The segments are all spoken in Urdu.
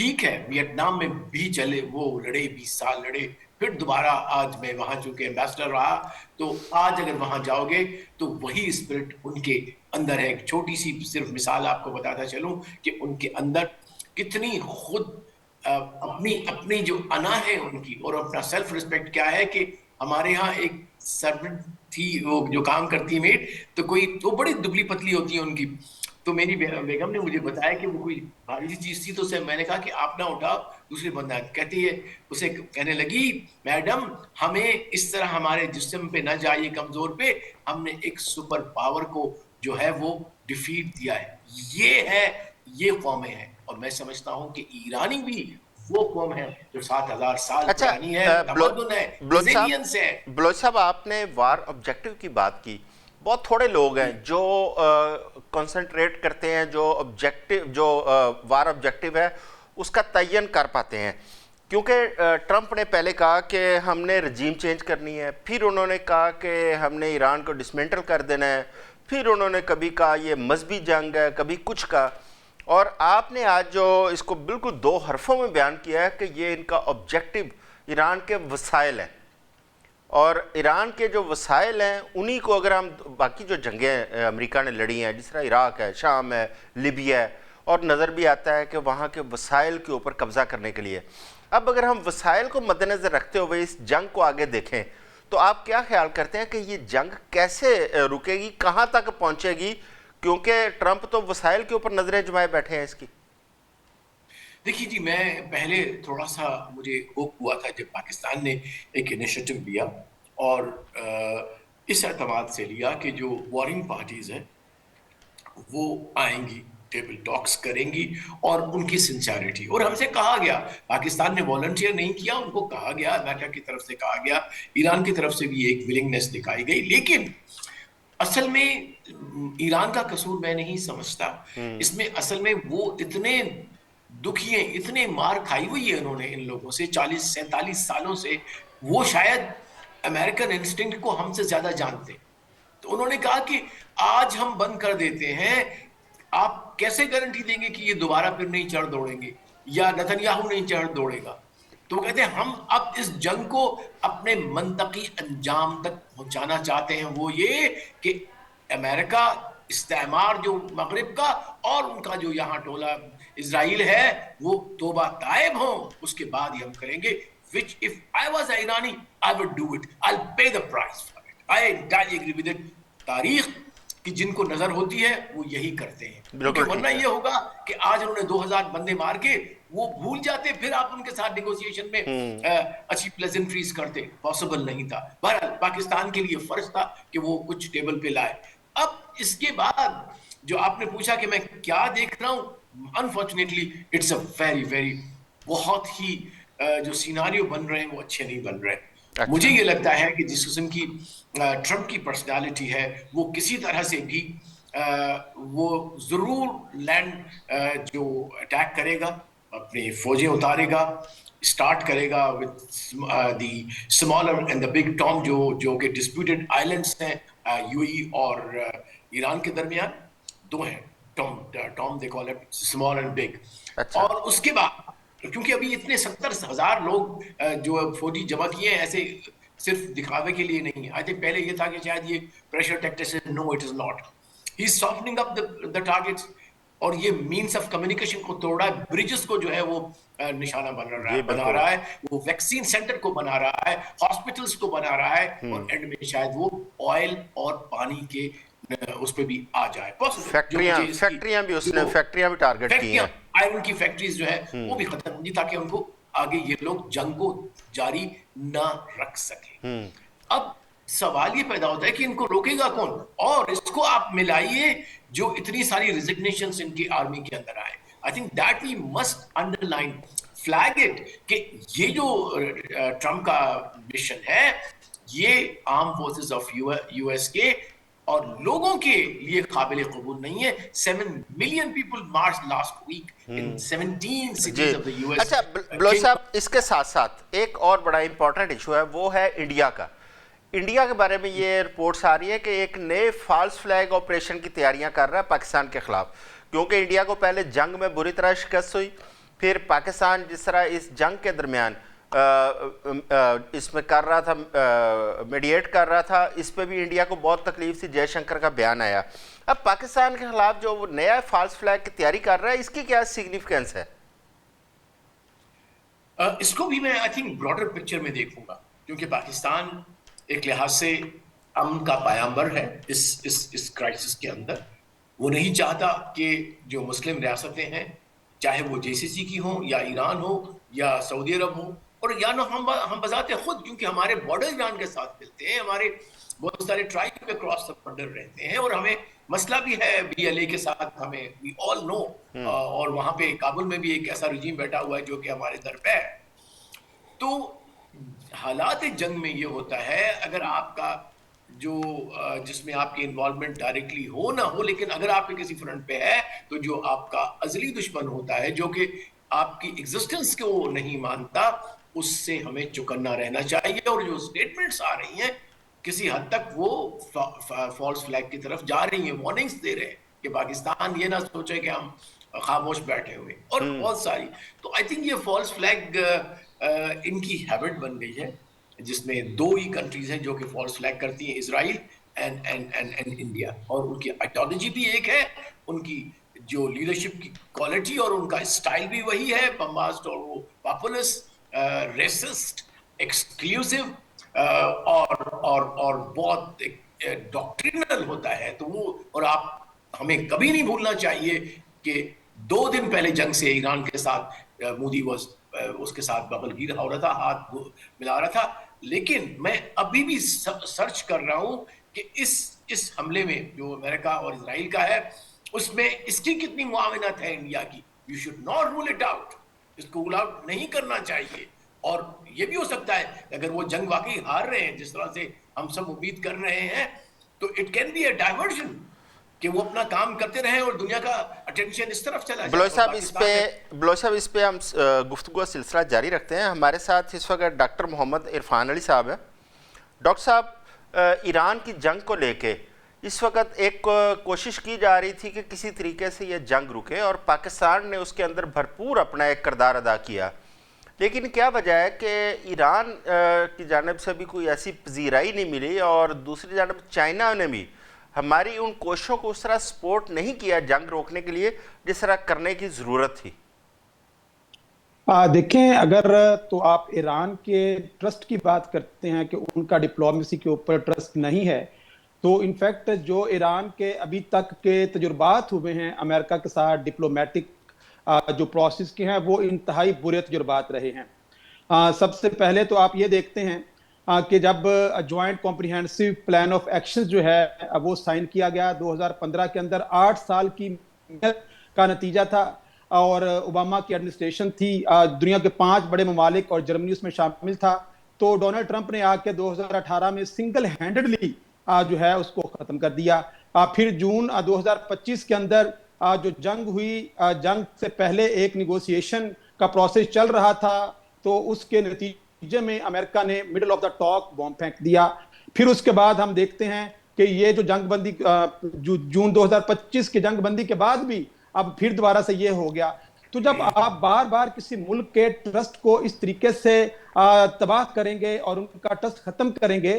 ٹھیک ہے ویتنام میں بھی چلے، وہ لڑے 20 سال لڑے، پھر دوبارہ آج میں وہاں چونکہ ایمبیسڈر رہا، تو آج اگر وہاں جاؤ گے تو وہی اسپرٹ ان کے اندر ہے. ایک چھوٹی سی صرف مثال آپ کو بتاتا چلوں کہ ان کے اندر کتنی خود اپنی جو انا ہے ان کی، اور اپنا سیلف ریسپیکٹ کیا ہے. کہ ہمارے ہاں ایک سرونٹ تھی وہ جو کام کرتی ہے میڈ، تو کوئی تو بڑی دبلی پتلی ہوتی ہے ان کی، تو میری بیگم نے مجھے بتایا کہ وہ کوئی بھاری سی چیز تھی، تو اسے میں نے کہا کہ آپ نہ اٹھاؤ، دوسری بندہ کہتی ہے، اسے کہنے لگی میڈم ہمیں اس طرح ہمارے جسم پہ نہ جائیے کمزور پہ، ہم نے ایک سپر پاور کو جو ہے وہ ڈیفیٹ دیا ہے. یہ قومیں ہیں، اور میں سمجھتا ہوں کہ ایرانی بھی وہ قوم ہے جو 7,000 سال اچھا پرانی ہے، تمدن ہے، ریزیلینس ہے. بلوچ صاحب آپ نے وار آبجیکٹیو کی بات کی. بہت تھوڑے لوگ ہیں جو کنسنٹریٹ کرتے ہیں، جو وار آبجیکٹیو ہے اس کا تعین کر پاتے ہیں. کیونکہ ٹرمپ نے پہلے کہا کہ ہم نے رجیم چینج کرنی ہے، پھر انہوں نے کہا کہ ہم نے ایران کو ڈسمینٹل کر دینا ہے، پھر انہوں نے کبھی کہا یہ مذہبی جنگ ہے، کبھی کچھ کہا، اور آپ نے آج جو اس کو بالکل 2 حرفوں میں بیان کیا ہے کہ یہ ان کا آبجیکٹیو ایران کے وسائل ہیں، اور ایران کے جو وسائل ہیں انہی کو اگر ہم باقی جو جنگیں امریکہ نے لڑی ہیں جس طرح عراق ہے، شام ہے، لیبیا ہے، اور نظر بھی آتا ہے کہ وہاں کے وسائل کے اوپر قبضہ کرنے کے لیے. اب اگر ہم وسائل کو مد نظر رکھتے ہوئے اس جنگ کو آگے دیکھیں تو آپ کیا خیال کرتے ہیں کہ یہ جنگ کیسے رکے گی، کہاں تک پہنچے گی؟ کیونکہ ٹرمپ تو وسائل کے اوپر نظریں جمائے بیٹھے ہیں اس کی. دیکھیے جی، میں پہلے تھوڑا سا مجھے ہوپ ہوا تھا جب پاکستان نے ایک انیشیٹو لیا، اور اس اعتماد سے لیا کہ جو وارنگ پارٹیز ہیں وہ آئیں گی، ٹیبل ٹاکس کریں گی، اور ان کی سنسیریٹی، اور ہم سے کہا گیا، پاکستان نے والنٹیئر نہیں کیا، ان کو کہا گیا، امریکہ کی طرف سے کہا گیا، ایران کی طرف سے بھی ایک ولنگنس دکھائی گئی. لیکن اصل میں ایران کا قصور میں نہیں سمجھتا اس میں. اصل میں وہ اتنے دکھی ہیں، اتنے مار کھائی ہوئی ہے انہوں نے ان لوگوں سے 40-47 سالوں سے، وہ شاید امریکن انسٹنکٹ کو ہم سے زیادہ جانتے. تو انہوں نے کہا کہ آج ہم بند کر دیتے ہیں، آپ کیسے گارنٹی دیں گے کہ یہ دوبارہ پھر نہیں چڑھ دوڑیں گے، یا نتنیاہو نہیں چڑھ دوڑے گا. تو وہ کہتے ہیں ہم اب اس جنگ کو اپنے منطقی انجام تک پہنچانا چاہتے ہیں. وہ یہ کہ امریکہ استعمار جو مغرب کا اور ان کا جو یہاں ٹولہ اسرائیل ہے وہ توبہ تائب ہوں، اس کے بعد ہی ہم کریں گے. which if I was Irani I would do it, I'll pay the price for it. I entirely agree with it. تاریخ کی جن کو نظر ہوتی ہے وہ یہی کرتے ہیں، کیونکہ ورنہ یہ ہوگا کہ آج انہوں نے 2000 بندے مار کے وہ بھول جاتے، پھر آپ ان کے ساتھ نیگوسیشن میں اچھی پلیزنٹریز کرتے. پاسبل نہیں تھا. بہرحال پاکستان کے لیے فرض تھا کہ وہ کچھ ٹیبل پہ لائے. اب اس کے بعد جو آپ نے پوچھا کہ میں کیا دیکھ رہا ہوں، unfortunately it's a very very بہت ہی جو سیناریو بن رہے ہیں وہ اچھے نہیں بن رہے. مجھے یہ لگتا ہے کہ جس قسم کی ٹرمپ کی پرسنالٹی ہے وہ کسی طرح سے بھی وہ ضرور لینڈ جو اٹیک کرے گا، اپنی فوجیں اتارے گا، اسٹارٹ کرے گا with the smaller and the big Tom جو کہ ڈسپیوٹڈ آئلینڈس ہیں یو اے اور ایران کے درمیان. 2 ہیں Tom they call it small and big. اور اس کے بعد کیونکہ ابھی اتنے 70,000 لوگ جو فوجی جمع کیے ہیں ایسے صرف دکھاوے کے لیے نہیں. آئی تھنک پہلے یہ تھا کہ شاید یہ پریشر ٹیکٹکس ہے. No it is not. He is softening up the targets، اور یہ مینس آف کمیونیکیشن کو توڑا ہے، بریجز کو جو ہے وہ نشانہ بنا رہا ہے، وہ ویکسین سینٹر کو بنا رہا ہے، ہاسپٹلز کو بنا رہا ہے، اور اینڈ میں شاید وہ آئل اور پانی کے اس پہ بھی آ جائے. فیکٹریاں بھی ٹارگٹ کی ہیں، آئرن کی فیکٹریز جو ہے وہ بھی ختم ہوں گی تاکہ ان کو آگے یہ لوگ جنگ کو جاری نہ رکھ سکیں. اب سوال یہ پیدا ہوتا ہے کہ ان کو روکے گا کون؟ اور اس کو آپ ملائیے جو اتنی ساری ریزگنیشنز ان کی آرمی کے اندر آئے. I think that we must underline, flag it کہ یہ جو ٹرمپ کا مشن ہے یہ arm forces of U S کے اور لوگوں کے لیے قابل قبول نہیں ہے. 7 million people March last week in 17 cities of the US. اچھا بلوچ صاحب، اس کے ساتھ ساتھ ایک اور بڑا امپورٹنٹ ایشو ہے، وہ ہے انڈیا کا. انڈیا کے بارے میں یہ رپورٹس آ رہی ہے کہ ایک نئے فالس فلیگ آپریشن کی تیاریاں کر رہا ہے پاکستان کے خلاف، کیونکہ انڈیا کو پہلے جنگ میں بری طرح شکست ہوئی، پھر پاکستان جس طرح اس جنگ کے درمیان اس میں کر رہا تھا، میڈیٹ کر رہا تھا، اس پہ بھی انڈیا کو بہت تکلیف تھی، جے شنکر کا بیان آیا. اب پاکستان کے خلاف جو وہ نیا فالس فلیگ کی تیاری کر رہا ہے، اس کی کیا سگنیفیکنس ہے؟ اس کو بھی میں آئی تھنک براڈر پکچر میں دیکھوں گا، کیونکہ پاکستان ایک لحاظ سے امن کا پیامبر ہے اس کرائسس کے اندر. وہ نہیں چاہتا کہ جو مسلم ریاستیں ہیں، چاہے وہ جے سی سی کی ہوں یا ایران ہو یا سعودی عرب ہو، اور یا نہ ہم بذات خود، کیونکہ ہمارے بارڈر ایران کے ساتھ ملتے ہیں، ہمارے بہت سارے ٹرائب پہ کراس دا بارڈر رہتے ہیں، اور ہمیں مسئلہ بھی ہے بی ایل اے کے ساتھ، ہمیں وی آل نو. اور وہاں پہ کابل میں بھی ایک ایسا رجیم بیٹھا ہوا ہے جو کہ ہمارے در پہ ہے. تو حالات جنگ میں یہ ہوتا ہے، اگر آپ کا جو جس میں آپ کی انوالومنٹ ڈائریکٹلی ہو نہ ہو، لیکن اگر آپ کے کسی فرنٹ پہ ہے، تو جو آپ کا ازلی دشمن ہوتا ہے، جو کہ آپ کی ایگزسٹنس کو نہیں مانتا، اس سے ہمیں چکنا رہنا چاہیے. اور جو سٹیٹمنٹس آ رہی ہیں کسی حد تک وہ فالس فلیگ کی طرف جا رہی ہیں، وارننگز دے رہے ہیں کہ پاکستان یہ نہ سوچے کہ ہم خاموش بیٹھے ہوئے، اور بہت ساری. تو آئی تھنک یہ فالس فلیگ ان کی ہیبٹ بن گئی ہے، جس میں دو ہی کنٹریز ہیں جو کہ فالس فلیگ کرتی ہیں، اسرائیل اینڈ انڈیا. اور ان کی آئیڈیالوجی بھی ایک ہے، ان کی جو لیڈرشپ کی کوالٹی اور ان کا اسٹائل بھی وہی ہے، بمباسٹ اور وہ پاپولسٹ، ریسسٹ، ایکسکلوسیو، اور بہت ڈاکٹرینل ہوتا ہے. تو وہ، اور آپ ہمیں کبھی نہیں بھولنا چاہیے کہ 2 دن پہلے جنگ سے ایران کے ساتھ مودی اس کے ساتھ بغل گیر ہو رہا تھا، ہاتھ ملا رہا تھا. لیکن میں ابھی بھی سرچ کر رہا ہوں کہ اس حملے میں جو امریکہ اور اسرائیل کا ہے، اس میں اس کی کتنی معاونت ہے انڈیا کی. You should not roll it out, اس کو رول آؤٹ نہیں کرنا چاہیے. اور یہ بھی ہو سکتا ہے اگر وہ جنگ واقعی ہار رہے ہیں جس طرح سے ہم سب امید کر رہے ہیں، تو it can be a diversion کہ وہ اپنا کام کرتے رہیں اور دنیا کا اٹینشن اس طرف چلا جائے. بلوچ صاحب اس پہ ہم گفتگو کا سلسلہ جاری رکھتے ہیں. ہمارے ساتھ اس وقت ڈاکٹر محمد عرفان علی صاحب ہیں. ڈاکٹر صاحب، ایران کی جنگ کو لے کے اس وقت ایک کوشش کی جا رہی تھی کہ کسی طریقے سے یہ جنگ رکے، اور پاکستان نے اس کے اندر بھرپور اپنا ایک کردار ادا کیا. لیکن کیا وجہ ہے کہ ایران کی جانب سے بھی کوئی ایسی پذیرائی نہیں ملی، اور دوسری جانب چائنا نے بھی ہماری ان کوششوں کو اس طرح سپورٹ نہیں کیا جنگ روکنے کے لیے جس طرح کرنے کی ضرورت تھی؟ دیکھیں، اگر تو آپ ایران کے ٹرسٹ کی بات کرتے ہیں کہ ان کا ڈپلومیسی کے اوپر ٹرسٹ نہیں ہے، تو انفیکٹ جو ایران کے ابھی تک کے تجربات ہوئے ہیں امریکہ کے ساتھ ڈپلومیٹک جو پروسیس کے ہیں، وہ انتہائی برے تجربات رہے ہیں. سب سے پہلے تو آپ یہ دیکھتے ہیں کہ جب joint comprehensive plan of action جو ہے وہ سائن کیا گیا 2015 کے اندر، 8 سال کی محنت کا نتیجہ تھا، اور اوباما کی ایڈمنسٹریشن تھی، دنیا کے 5 بڑے ممالک اور جرمنی اس میں شامل تھا. تو ڈونلڈ ٹرمپ نے آ کے 2018 میں سنگل ہینڈڈلی جو ہے اس کو ختم کر دیا. پھر جون 2025 کے اندر جو جنگ ہوئی، جنگ سے پہلے ایک نیگوسیشن کا پروسیس چل رہا تھا، تو اس کے نتیجے میں امریکہ نے مڈل آف دا ٹاک بم پھینک دیا. پھر اس کے بعد ہم دیکھتے ہیں کہ یہ جو جنگ بندی جون 2025 کی جنگ بندی کے بعد بھی اب پھر دوبارہ سے یہ ہو گیا. تو جب آپ بار بار کسی ملک کے ٹرسٹ کو اس طریقے سے تباہ کریں گے اور ان کا ٹرسٹ ختم کریں گے،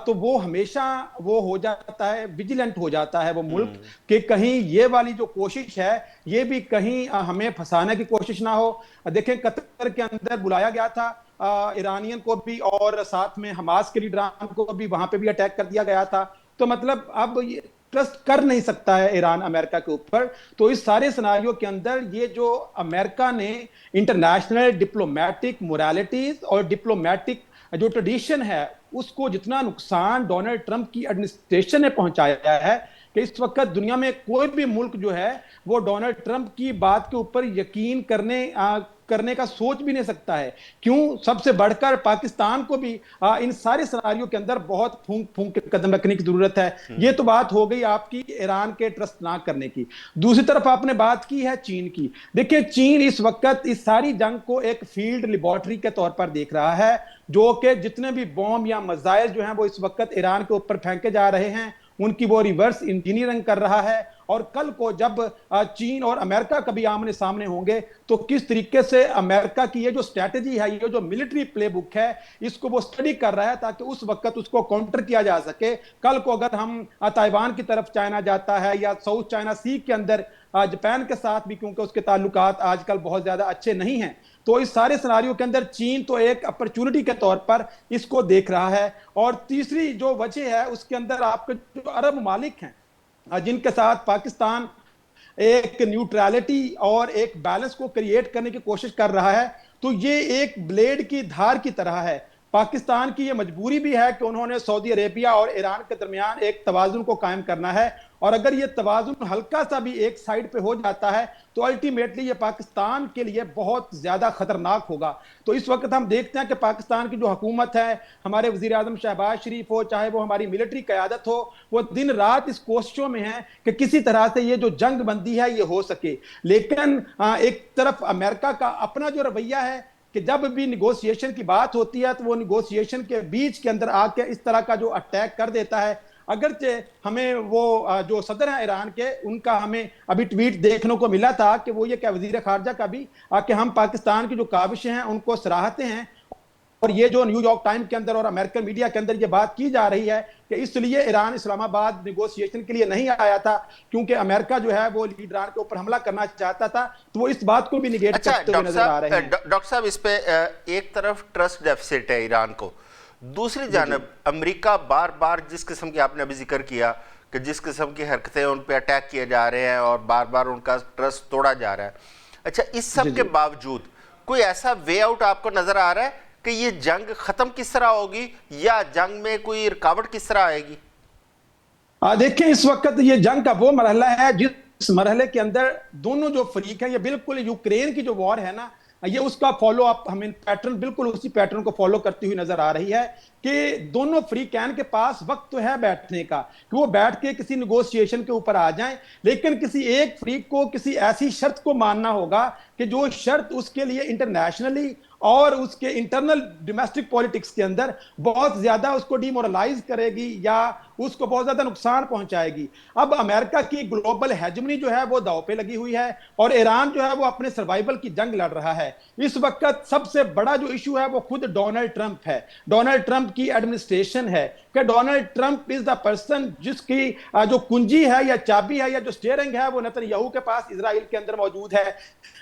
تو وہ ہمیشہ وہ ہو جاتا ہے، ویجیلنٹ ہو جاتا ہے وہ ملک، کہ کہیں یہ والی جو کوشش ہے یہ بھی کہیں ہمیں پھنسانے کی کوشش نہ ہو. دیکھیں، قطر کے اندر بلایا گیا تھا ایرانین کو بھی، اور ساتھ میں حماس کے لیڈران کو بھی وہاں پہ بھی اٹیک کر دیا گیا تھا. تو مطلب اب ٹرسٹ کر نہیں سکتا ہے ایران امریکہ کے اوپر. تو اس سارے سیناریو کے اندر یہ جو امریکہ نے انٹرنیشنل ڈپلومیٹک مورالیٹیز اور ڈپلومیٹک جو ٹریڈیشن ہے، اس کو جتنا نقصان ڈونلڈ ٹرمپ کی ایڈمنسٹریشن نے پہنچایا ہے کہ اس وقت دنیا میں کوئی بھی ملک جو ہے وہ ڈونلڈ ٹرمپ کی بات کے اوپر یقین کرنے کا سوچ بھی نہیں سکتا ہے. کیوں؟ سب سے بڑھ کر پاکستان کو بھی ان سارے سیناریو کے اندر بہت پھونک کے قدم رکھنے کی ضرورت ہے. یہ تو بات ہو گئی آپ کی ایران کے ٹرسٹ نہ کرنے کی. دوسری طرف آپ نے بات کی ہے چین کی. دیکھیں، چین اس وقت اس ساری جنگ کو ایک فیلڈ لیبارٹری کے طور پر دیکھ رہا ہے، جو کہ جتنے بھی بوم یا میزائل جو ہیں وہ اس وقت ایران کے اوپر پھینکے جا رہے ہیں، ان کی وہ ریورس انجینئرنگ کر رہا ہے اور کل کو جب چین اور امریکہ کبھی آمنے سامنے ہوں گے تو کس طریقے سے امریکہ کی یہ جو اسٹریٹجی ہے, یہ جو ملٹری پلے بک ہے, اس کو وہ اسٹڈی کر رہا ہے تاکہ اس وقت اس کو کاؤنٹر کیا جا سکے. کل کو اگر ہم تائیوان کی طرف چائنا جاتا ہے یا ساؤتھ چائنا سی کے اندر جاپان کے ساتھ بھی, کیونکہ اس کے تعلقات آج کل بہت زیادہ اچھے نہیں ہیں, تو اس سارے سناریو کے اندر چین تو ایک اپرچونٹی کے طور پر اس کو دیکھ رہا ہے. اور تیسری جو وجہ ہے اس کے اندر آپ کے جو عرب ممالک ہیں جن کے ساتھ پاکستان ایک نیوٹرالٹی اور ایک بیلنس کو کریٹ کرنے کی کوشش کر رہا ہے, تو یہ ایک بلیڈ کی دھار کی طرح ہے. پاکستان کی یہ مجبوری بھی ہے کہ انہوں نے سعودی عربیہ اور ایران کے درمیان ایک توازن کو قائم کرنا ہے, اور اگر یہ توازن ہلکا سا بھی ایک سائیڈ پہ ہو جاتا ہے تو الٹیمیٹلی یہ پاکستان کے لیے بہت زیادہ خطرناک ہوگا. تو اس وقت ہم دیکھتے ہیں کہ پاکستان کی جو حکومت ہے, ہمارے وزیر اعظم شہباز شریف ہو, چاہے وہ ہماری ملٹری قیادت ہو, وہ دن رات اس کوششوں میں ہیں کہ کسی طرح سے یہ جو جنگ بندی ہے یہ ہو سکے. لیکن ایک طرف امریکہ کا اپنا جو رویہ ہے کہ جب بھی نیگوسیشن کی بات ہوتی ہے تو وہ نیگوسیشن کے بیچ کے اندر آ کے اس طرح کا جو اٹیک کر دیتا ہے. اگرچہ ہمیں وہ جو صدر ہیں ایران کے, ان کا ہمیں ابھی ٹویٹ دیکھنے کو ملا تھا کہ وہ یہ کہ وزیر خارجہ کا بھی کہ ہم پاکستان کی جو کاوشیں ہیں ان کو سراہتے ہیں, اور یہ جو نیو یارک ٹائم کے اندر اور امریکن میڈیا کے اندر یہ بات کی جا رہی ہے کہ اس لیے ایران اسلام آباد نیگوسیشن کے لیے نہیں آیا تھا کیونکہ امریکہ جو ہے وہ لیڈران کے اوپر حملہ کرنا چاہتا تھا, تو وہ اس بات کو بھی نگیٹ کرتے ہوئے نظر آ رہے ہیں. ڈاکٹر صاحب, اس پہ ایک طرف ٹرسٹ ڈیفیسٹ ہے ایران کو, دوسری جانب امریکہ بار بار جس قسم کی آپ نے ابھی ذکر کیا کہ جس قسم کی حرکتیں ان پہ اٹیک کیے جا رہے ہیں اور بار بار ان کا ٹرسٹ توڑا جا رہا ہے. اچھا, اس سب کے باوجود کوئی ایسا وے آؤٹ آپ کو نظر آ رہا ہے کہ یہ جنگ ختم کس طرح ہوگی یا جنگ میں کوئی رکاوٹ کس طرح آئے گی؟ دیکھیں, اس وقت یہ جنگ کا وہ مرحلہ ہے جس مرحلے کے اندر دونوں جو فریق ہیں, یہ بالکل یوکرین کی جو وار ہے نا, یہ اس کا فالو اپ ہمیں پیٹرن بالکل اسی پیٹرن کو فالو کرتی ہوئی نظر آ رہی ہے کہ دونوں فریقین کے پاس وقت تو ہے بیٹھنے کا کہ وہ بیٹھ کے کسی نیگوسیشن کے اوپر آ جائیں, لیکن کسی ایک فریق کو کسی ایسی شرط کو ماننا ہوگا کہ جو شرط اس کے لیے انٹرنیشنلی اور اس کے انٹرنل ڈومیسٹک پولیٹکس کے اندر بہت زیادہ اس کو ڈی مورلائز کرے گی یا اس کو بہت زیادہ نقصان پہنچائے گی. اب امریکہ کی گلوبل ہیجمنی جو ہے وہ داؤ پہ لگی ہوئی ہے اور ایران جو ہے وہ اپنے سروائیول کی جنگ لڑ رہا ہے. اس وقت سب سے بڑا جو ایشو ہے وہ خود ڈونلڈ ٹرمپ ہے, ڈونلڈ ٹرمپ کی ایڈمنسٹریشن ہے کہ Donald Trump is the person جس کی جو کنجی ہے یا چابی ہے یا جو سٹیئرنگ ہے وہ نتن یاہو کے پاس اسرائیل کے اندر موجود ہے.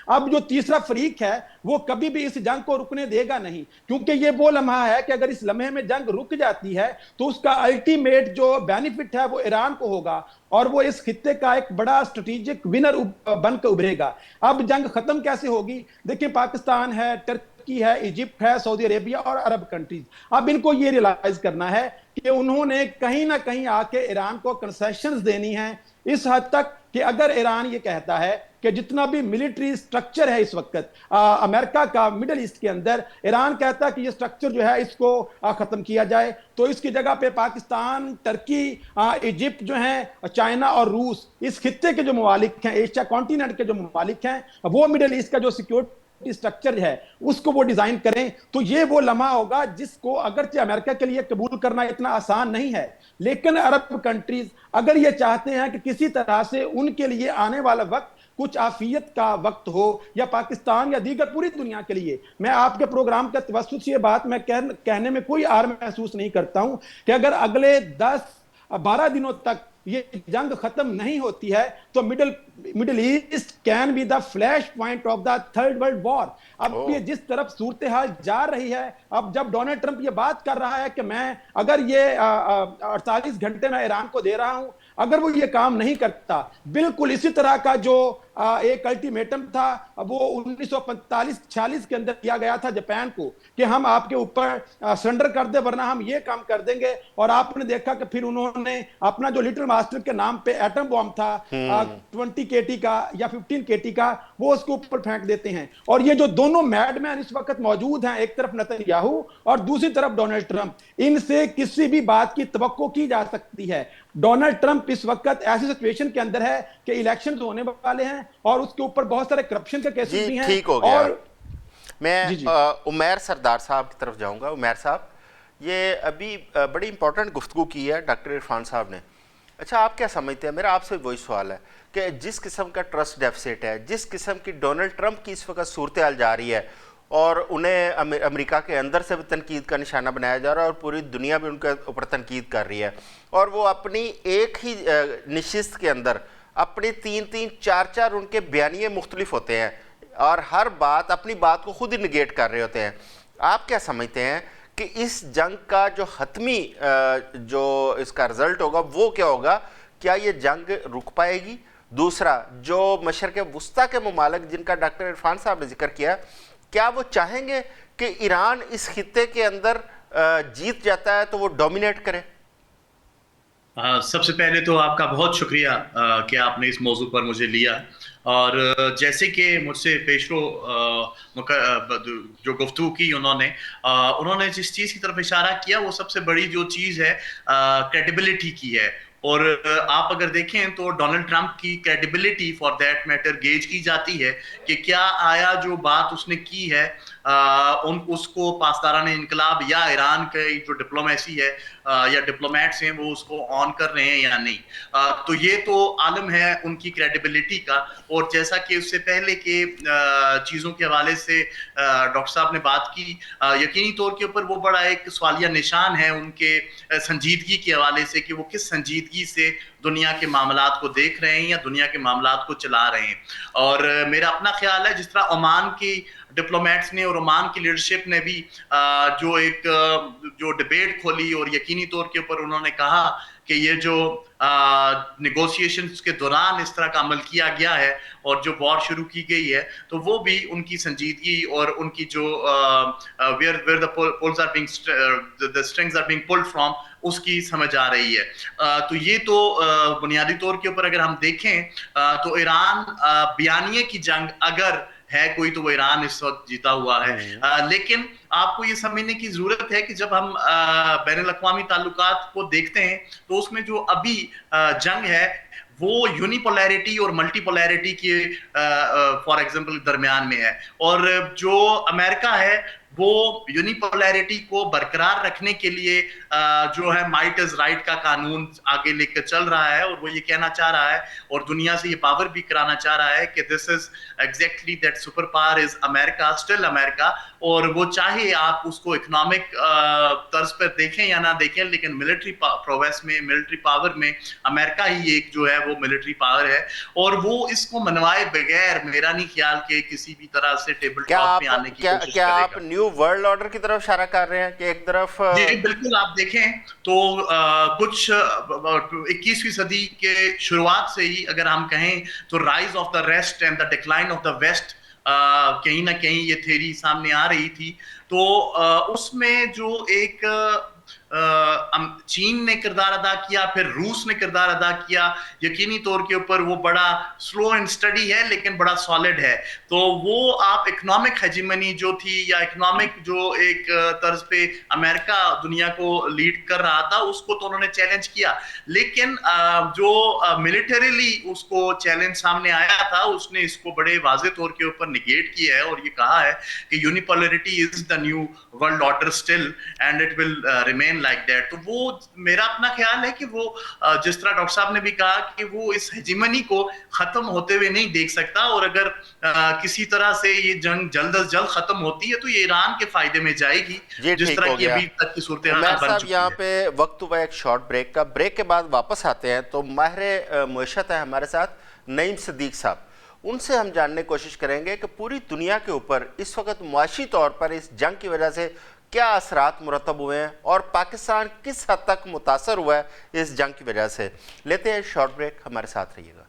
اب جو تیسرا فریق ہے وہ کبھی بھی اس جنگ کو رکنے دے گا نہیں, کیونکہ یہ وہ لمحہ ہے کہ اگر اس لمحے میں جنگ رک جاتی ہے تو اس کا الٹیمیٹ جو بینیفٹ ہے وہ ایران کو ہوگا اور وہ اس خطے کا ایک بڑا اسٹریٹجک ونر بن کے ابھرے گا. اب جنگ ختم کیسے ہوگی؟ دیکھیں, پاکستان ہے, ترکی ہے, ایجپٹ ہے, سعودی عربیہ اور عرب کنٹریز, اب ان کو یہ ریلائز کرنا ہے کہ انہوں نے کہیں نہ کہیں آ کے ایران کو کنسیشنز دینی ہیں اس حد تک کہ اگر ایران یہ کہتا ہے کہ جتنا بھی ملٹری سٹرکچر ہے اس وقت امریکہ کا مڈل ایسٹ کے اندر, ایران کہتا ہے کہ یہ سٹرکچر جو ہے اس کو ختم کیا جائے, تو اس کی جگہ پہ پاکستان, ترکی, ایجپٹ جو ہیں, چائنا اور روس, اس خطے کے جو ممالک ہیں, ایشیا کانٹیننٹ کے جو ممالک ہیں, وہ مڈل ایسٹ کا جو سیکیورٹی سٹرکچر ہے اس کو وہ ڈیزائن کریں. تو یہ وہ لمحہ ہوگا جس کو اگرچہ امریکہ کے لیے قبول کرنا اتنا آسان نہیں ہے, لیکن عرب کنٹریز اگر یہ چاہتے ہیں کہ کسی طرح سے ان کے لیے آنے والا وقت کچھ عافیت کا وقت ہو یا پاکستان یا دیگر پوری دنیا کے لیے, میں آپ کے پروگرام کے توسط سے یہ بات میں کہنے میں کوئی عار محسوس نہیں کرتا ہوں کہ اگر اگلے 10-12 دنوں تک یہ جنگ ختم نہیں ہوتی ہے تو Middle East can be the flash point of the third world war. اب یہ جس طرف صورتحال جا رہی ہے, اب جب ڈونلڈ ٹرمپ یہ بات کر رہا ہے کہ میں اگر یہ 48 گھنٹے میں ایران کو دے رہا ہوں, اگر وہ یہ کام نہیں کرتا, بالکل اسی طرح کا جو ایک الٹیمیٹم تھا وہ 1945-46 کے اندر کیا گیا تھا جاپان کو کہ ہم آپ کے اوپر سرنڈر کر دیں ورنہ ہم یہ کام کر دیں گے, اور آپ نے دیکھا کہ پھر انہوں نے اپنا جو لٹل ماسٹر کے نام پہ ایٹم بام تھا 20 KT کا یا 15 KT کا, وہ اس کے اوپر پھینک دیتے ہیں. اور یہ جو دونوں میڈ مین اس وقت موجود ہیں, ایک طرف نتن یاہو اور دوسری طرف ڈونلڈ ٹرمپ, ان سے کسی بھی بات کی توقع کی جا سکتی ہے. ڈونلڈ ٹرمپ اس وقت ایسی سچویشن کے اندر ہے کہ الیکشنز ہونے والے ہیں اور اس کے اوپر بہت سارے کرپشن کے کیسز بھی ہیں. ٹھیک ہو گیا. میں عمیر سردار صاحب کی طرف جاؤں گا. عمیر صاحب, یہ ابھی بڑی امپورٹنٹ گفتگو کی ہے ڈاکٹر عرفان صاحب نے اچھا آپ کیا سمجھتے ہیں، میرا آپ سے وہی سوال ہے کہ جس قسم کا ٹرسٹ ڈیفیسٹ ہے، جس قسم کی ڈونلڈ ٹرمپ کی اس وقت صورتحال جا رہی ہے اور انہیں امریکہ کے اندر سے بھی تنقید کا نشانہ بنایا جا رہا ہے اور پوری دنیا بھی ان کے اوپر تنقید کر رہی ہے، اور وہ اپنی ایک ہی نشست کے اندر اپنے 3-4 ان کے بیانیے مختلف ہوتے ہیں اور ہر بات اپنی بات کو خود ہی نگیٹ کر رہے ہوتے ہیں، آپ کیا سمجھتے ہیں کہ اس جنگ کا جو حتمی جو اس کا رزلٹ ہوگا وہ کیا ہوگا؟ کیا یہ جنگ رک پائے گی؟ دوسرا، جو مشرق وسطیٰ کے ممالک جن کا ڈاکٹر عرفان صاحب نے ذکر کیا، کیا وہ چاہیں گے کہ ایران اس خطے کے اندر جیت جاتا ہے تو وہ ڈومینیٹ کرے؟ سب سے پہلے تو آپ کا بہت شکریہ کہ آپ نے اس موضوع پر مجھے لیا، اور جیسے کہ مجھ سے پیشرو جو گفتگو کی انہوں نے جس چیز کی طرف اشارہ کیا وہ سب سے بڑی جو چیز ہے کریڈیبلٹی کی ہے، اور آپ اگر دیکھیں تو ڈونلڈ ٹرمپ کی credibility for that matter gauge کی جاتی ہے کہ کیا آیا جو بات اس نے کی ہے اس کو پاسداران انقلاب یا ایران کی جو ڈپلومیسی ہے یا ڈپلومیٹس ہیں وہ اس کو آن کر رہے ہیں یا نہیں، تو یہ تو عالم ہے ان کی کریڈیبلٹی کا۔ اور جیسا کہ اس سے پہلے کے چیزوں کے حوالے سے ڈاکٹر صاحب نے بات کی، یقینی طور کے اوپر وہ بڑا ایک سوالیہ نشان ہے ان کے سنجیدگی کے حوالے سے کہ وہ کس سنجیدگی سے دنیا کے معاملات کو دیکھ رہے ہیں یا دنیا کے معاملات کو چلا رہے ہیں۔ اور میرا اپنا خیال ہے جس طرح عمان کی ڈپلومیٹس نے اور عمان کی لیڈرشپ نے بھی جو ڈیبیٹ کھولی اور یقینی طور کے اوپر انہوں نے کہا کہ یہ جو نیگوسیشنز کے دوران اس طرح کا عمل کیا گیا ہے اور جو وار شروع کی گئی ہے، تو وہ بھی ان کی سنجیدگی اور ان کی جو where the strings are being pulled from اس کی سمجھ آ رہی ہے۔ تو یہ تو بنیادی طور کے اوپر اگر ہم دیکھیں تو ایران بیانیے کی جنگ اگر ہے کوئی تو وہ ایران اس وقت جیتا ہوا ہے، لیکن آپ کو یہ سمجھنے کی ضرورت ہے کہ جب ہم بین الاقوامی تعلقات کو دیکھتے ہیں تو اس میں جو ابھی جنگ ہے وہ یونی پولیرٹی اور ملٹی پولیرٹی کے فار ایگزامپل درمیان میں ہے، اور جو امریکہ ہے وہ یونی پولیرٹی کو برقرار رکھنے کے لیے جو ہے مائٹ از رائٹ کا قانون آگے لے کر چل رہا ہے، اور وہ یہ کہنا چاہ رہا ہے اور دنیا سے یہ پاور بھی کرانا چاہ رہا ہے کہ this is exactly that super power is America, still America, اور وہ چاہے آپ اس کو اکنامک طرز پر دیکھیں یا نہ دیکھیں، لیکن ملٹری پرویس میں، ملٹری پاور میں امریکہ ہی ایک جو ہے وہ ملٹری پاور ہے، اور وہ اس کو منوائے بغیر میرا نہیں خیال کہ کسی بھی طرح سے ٹیبل ٹاپ پہ آنے کی کوشش کرے گا۔ کیا آپ نیو ورلڈ آرڈر کی طرف اشارہ کر رہے ہیں کہ ایک طرف؟ جی بالکل، آپ دیکھیں تو کچھ 21ویں صدی کے شروعات سے ہی اگر ہم کہیں تو rise of the rest and the decline of the west کہیں نہ کہیں یہ تھیوری سامنے آ رہی تھی، تو اس میں جو ایک چین نے کردار ادا کیا، پھر روس نے کردار ادا کیا، یقینی طور کے اوپر وہ بڑا سلو اینڈ سٹڈی ہے لیکن بڑا سالڈ ہے، تو وہ آپ اکنامک ہیجیمنی جو تھی یا اکنامک جو ایک طرز پہ امریکہ دنیا کو لیڈ کر رہا تھا اس کو تو انہوں نے چیلنج کیا، لیکن جو ملٹریلی اس کو چیلنج سامنے آیا تھا اس نے اس کو بڑے واضح طور کے اوپر نگیٹ کیا ہے اور یہ کہا ہے کہ unipolarity is the new world order still and it will remain like that. تو وہ میرا اپنا خیال ہے کہ وہ جس طرح ڈاکٹر صاحب نے بھی کہا کہ وہ اس ہیجیمنی کو ختم ہوتے ہوئے نہیں دیکھ سکتا، اور اگر کسی طرح سے یہ جنگ جلد از جلد ختم ہوتی ہے تو یہ ایران کے فائدے میں جائے گی، جس طرح کی ابھی تک کی صورتحال بن چکی ہے۔ یہاں پہ وقت ہوا ایک شارٹ بریک کا، بریک کے بعد واپس آتے ہیں تو ماہر معیشت ہے ہمارے ساتھ نعیم صدیق صاحب، ان سے ہم جاننے کی کوشش کریں گے کہ پوری دنیا کے اوپر اس وقت معاشی طور پر اس جنگ کی وجہ سے کیا اثرات مرتب ہوئے ہیں اور پاکستان کس حد تک متاثر ہوا ہے اس جنگ کی وجہ سے۔ لیتے ہیں شارٹ بریک، ہمارے ساتھ رہیے گا۔